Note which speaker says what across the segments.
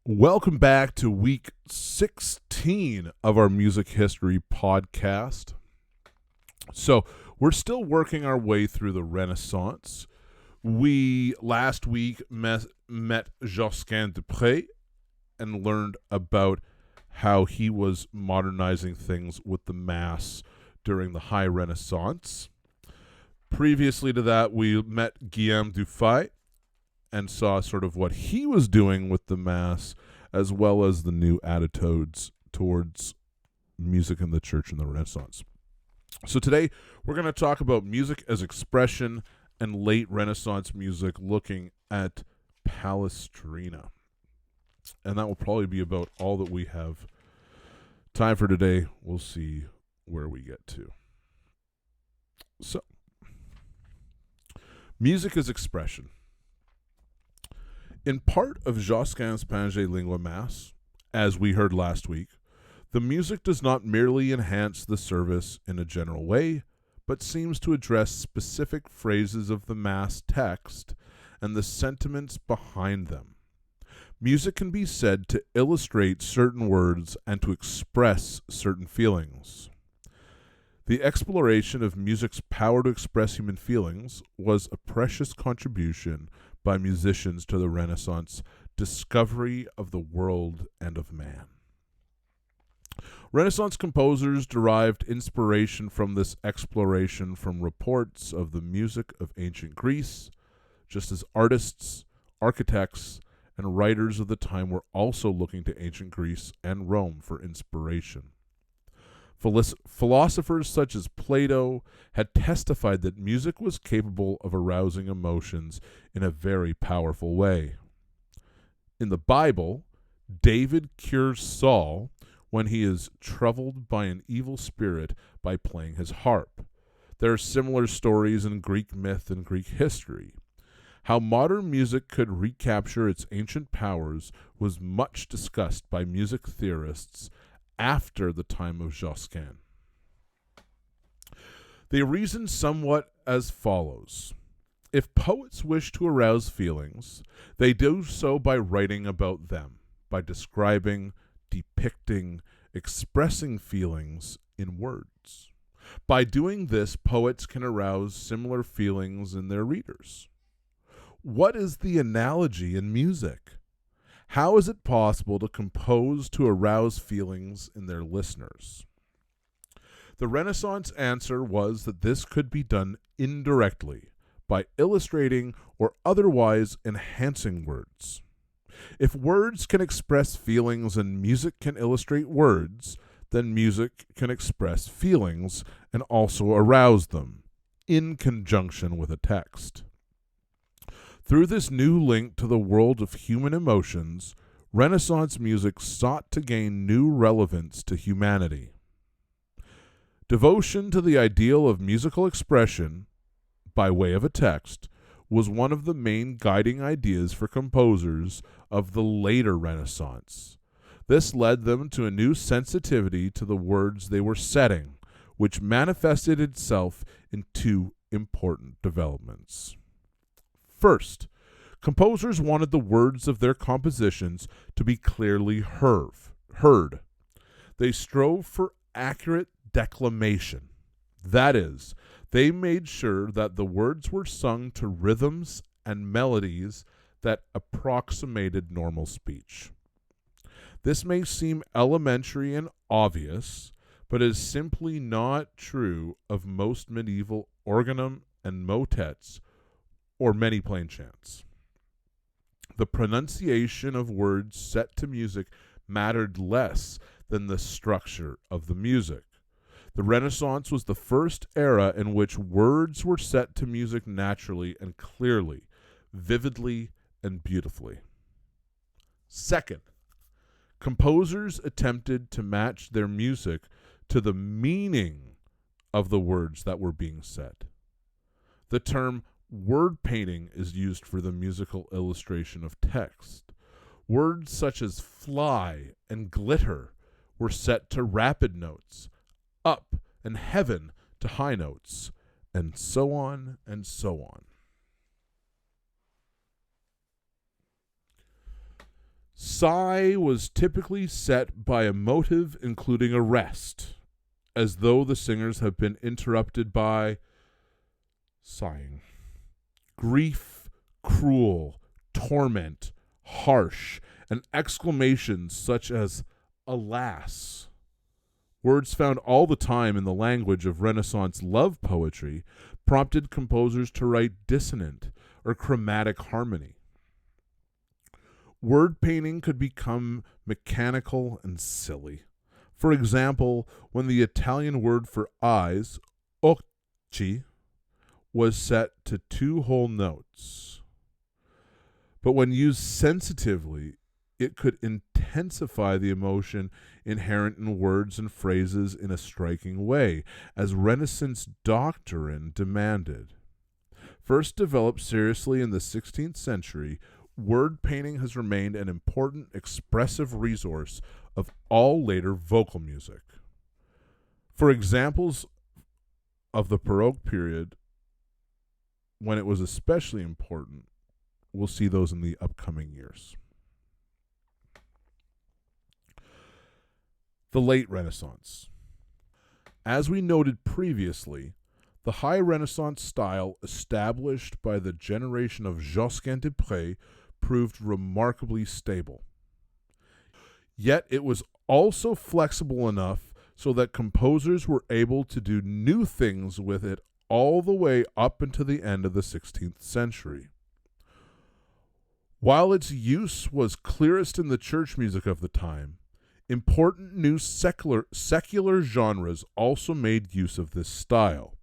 Speaker 1: Welcome back to week 16 of our music history podcast. So, we're still working our way through the Renaissance. We last week met Josquin des Près and learned about how he was modernizing things with the Mass during the High Renaissance. Previously to that, we met Guillaume Dufay and saw sort of what he was doing with the Mass, as well as the new attitudes towards music in the church in the Renaissance. So today, we're going to talk about music as expression and late Renaissance music, looking at Palestrina. And that will probably be about all that we have time for today. We'll see where we get to. So, music as expression. In part of Josquin's Pange Lingua Mass, as we heard last week, the music does not merely enhance the service in a general way, but seems to address specific phrases of the Mass text and the sentiments behind them. Music can be said to illustrate certain words and to express certain feelings. The exploration of music's power to express human feelings was a precious contribution by musicians to the Renaissance discovery of the world and of man. Renaissance composers derived inspiration from this exploration from reports of the music of ancient Greece, just as artists, architects, and writers of the time were also looking to ancient Greece and Rome for inspiration. Philosophers such as Plato had testified that music was capable of arousing emotions in a very powerful way. In the Bible, David cures Saul when he is troubled by an evil spirit by playing his harp. There are similar stories in Greek myth and Greek history. How modern music could recapture its ancient powers was much discussed by music theorists after the time of Josquin. They reasoned somewhat as follows. If poets wish to arouse feelings, they do so by writing about them, by describing, depicting, expressing feelings in words. By doing this, poets can arouse similar feelings in their readers. What is the analogy in music? How is it possible to compose to arouse feelings in their listeners? The Renaissance answer was that this could be done indirectly, by illustrating or otherwise enhancing words. If words can express feelings and music can illustrate words, then music can express feelings and also arouse them, in conjunction with a text. Through this new link to the world of human emotions, Renaissance music sought to gain new relevance to humanity. Devotion to the ideal of musical expression, by way of a text, was one of the main guiding ideas for composers of the later Renaissance. This led them to a new sensitivity to the words they were setting, which manifested itself in two important developments. First, composers wanted the words of their compositions to be clearly heard. They strove for accurate declamation. That is, they made sure that the words were sung to rhythms and melodies that approximated normal speech. This may seem elementary and obvious, but is simply not true of most medieval organum and motets, or many plain chants. The pronunciation of words set to music mattered less than the structure of the music. The Renaissance was the first era in which words were set to music naturally and clearly, vividly and beautifully. Second, composers attempted to match their music to the meaning of the words that were being said. The term word painting is used for the musical illustration of text. Words such as fly and glitter were set to rapid notes, up and heaven to high notes, and so on and so on. Sigh was typically set by a motive including arrest, as though the singers have been interrupted by sighing. Grief, cruel, torment, harsh, and exclamations such as alas. Words found all the time in the language of Renaissance love poetry prompted composers to write dissonant or chromatic harmony. Word painting could become mechanical and silly. For example, when the Italian word for eyes, occhi, was set to 2 whole notes. But when used sensitively, it could intensify the emotion inherent in words and phrases in a striking way, as Renaissance doctrine demanded. First developed seriously in the 16th century, word painting has remained an important expressive resource of all later vocal music. For examples of the Baroque period, when it was especially important, we'll see those in the upcoming years. The late Renaissance. As we noted previously, the High Renaissance style established by the generation of Josquin des Près proved remarkably stable. Yet it was also flexible enough so that composers were able to do new things with it all the way up into the end of the 16th century. While its use was clearest in the church music of the time, important new secular genres also made use of this style,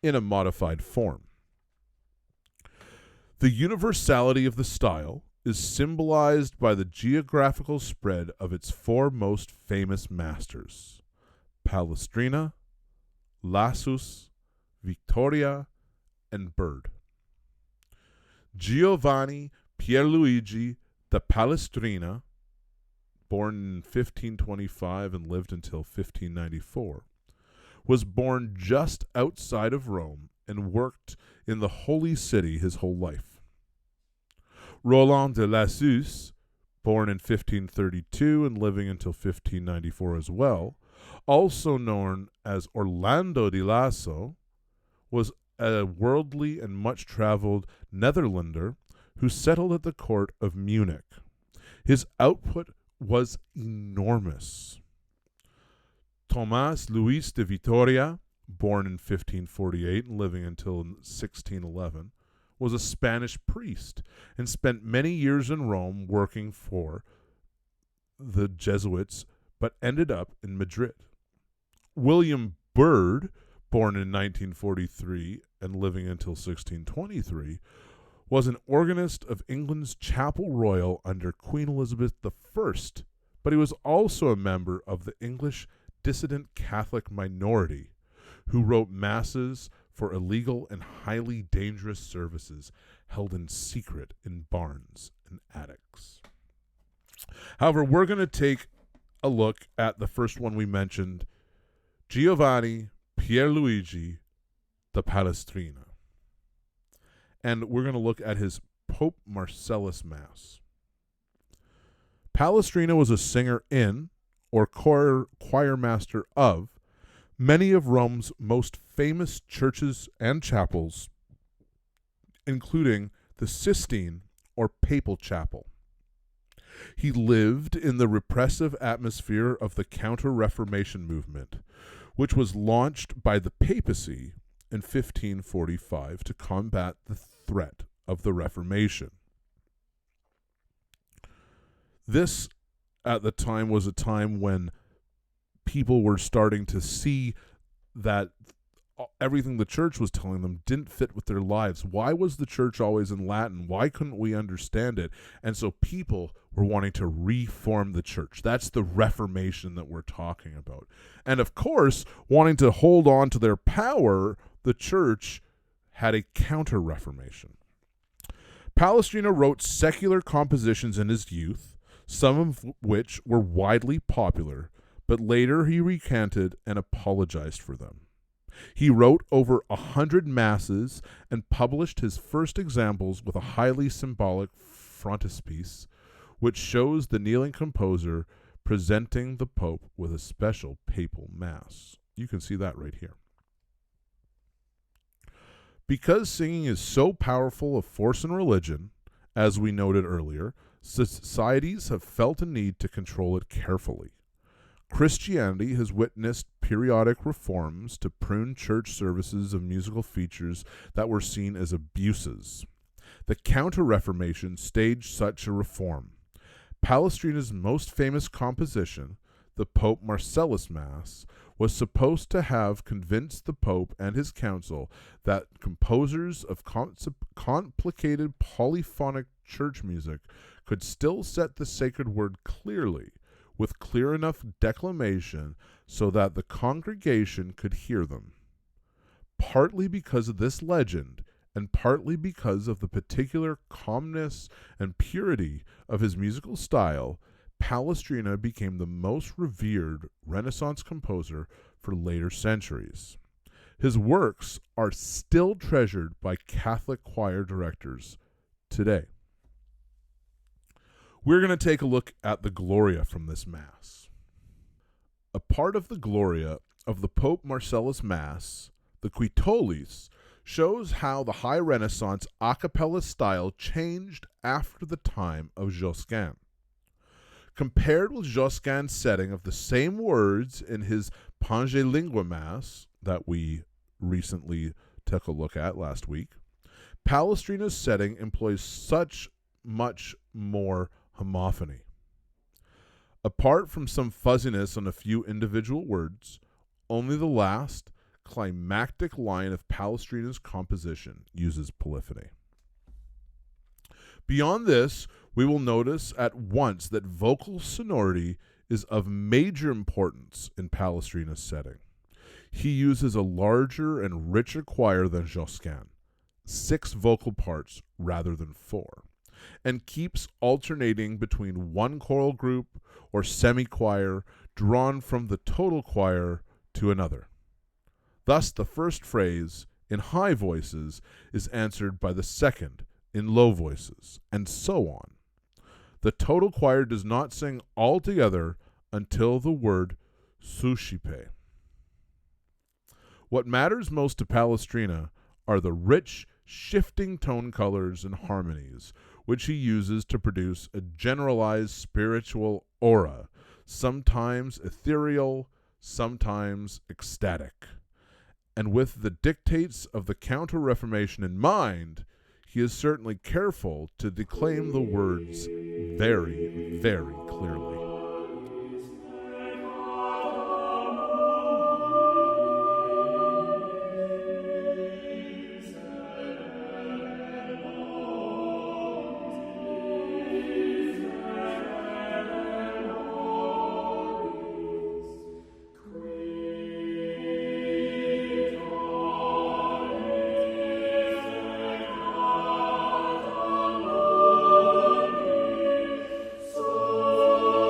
Speaker 1: in a modified form. The universality of the style is symbolized by the geographical spread of its 4 most famous masters, Palestrina, Lassus, Vittoria, and Byrd. Giovanni Pierluigi da Palestrina, born in 1525 and lived until 1594, was born just outside of Rome and worked in the Holy City his whole life. Roland de Lassus, born in 1532 and living until 1594 as well, also known as Orlando di Lasso, was a worldly and much-traveled Netherlander who settled at the court of Munich. His output was enormous. Thomas Luis de Vitoria, born in 1548 and living until 1611, was a Spanish priest and spent many years in Rome working for the Jesuits, but ended up in Madrid. William Byrd, born in 1943 and living until 1623, was an organist of England's Chapel Royal under Queen Elizabeth I, but he was also a member of the English dissident Catholic minority who wrote masses for illegal and highly dangerous services held in secret in barns and attics. However, we're going to take a look at the first one we mentioned, Giovanni Pierluigi da Palestrina. And we're going to look at his Pope Marcellus Mass. Palestrina was a singer in, or choir master of, many of Rome's most famous churches and chapels, including the Sistine, or Papal Chapel. He lived in the repressive atmosphere of the Counter-Reformation movement, which was launched by the papacy in 1545 to combat the threat of the Reformation. This, at the time, was a time when people were starting to see that everything the church was telling them didn't fit with their lives. Why was the church always in Latin? Why couldn't we understand it? And so people were wanting to reform the church. That's the Reformation that we're talking about. And of course, wanting to hold on to their power, the church had a counter-reformation. Palestrina wrote secular compositions in his youth, some of which were widely popular, but later he recanted and apologized for them. He wrote over 100 masses and published his first examples with a highly symbolic frontispiece, which shows the kneeling composer presenting the Pope with a special papal mass. You can see that right here. Because singing is so powerful a force in religion, as we noted earlier, societies have felt a need to control it carefully. Christianity has witnessed periodic reforms to prune church services of musical features that were seen as abuses. The Counter-Reformation staged such a reform. Palestrina's most famous composition, the Pope Marcellus Mass, was supposed to have convinced the Pope and his council that composers of complicated polyphonic church music could still set the sacred word clearly, with clear enough declamation so that the congregation could hear them. Partly because of this legend, and partly because of the particular calmness and purity of his musical style, Palestrina became the most revered Renaissance composer for later centuries. His works are still treasured by Catholic choir directors today. We're going to take a look at the Gloria from this Mass. A part of the Gloria of the Pope Marcellus Mass, the Quitolis, shows how the High Renaissance a cappella style changed after the time of Josquin. Compared with Josquin's setting of the same words in his Pange Lingua Mass that we recently took a look at last week, Palestrina's setting employs much more homophony. Apart from some fuzziness on a few individual words, only the last climactic line of Palestrina's composition uses polyphony. Beyond this, we will notice at once that vocal sonority is of major importance in Palestrina's setting. He uses a larger and richer choir than Josquin, 6 vocal parts rather than 4, and keeps alternating between one choral group or semi-choir drawn from the total choir to another. Thus, the first phrase, in high voices, is answered by the second, in low voices, and so on. The total choir does not sing all together until the word suscipe. What matters most to Palestrina are the rich, shifting tone colors and harmonies, which he uses to produce a generalized spiritual aura, sometimes ethereal, sometimes ecstatic. And with the dictates of the Counter-Reformation in mind, he is certainly careful to declaim the words very, very clearly.
Speaker 2: Oh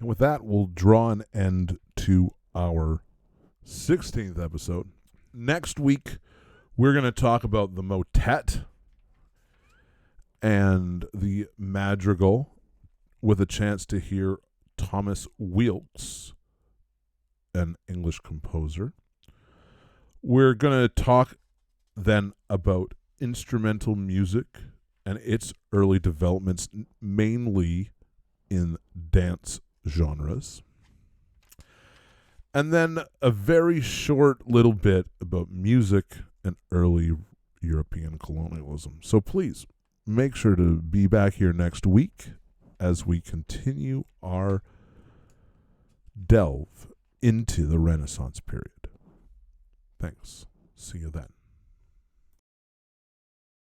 Speaker 1: And with that, we'll draw an end to our 16th episode. Next week, we're going to talk about the motet and the madrigal with a chance to hear Thomas Weelkes, an English composer. We're going to talk then about instrumental music and its early developments, mainly in dance genres. And then a very short little bit about music and early European colonialism. So please make sure to be back here next week as we continue our delve into the Renaissance period. Thanks. See you then.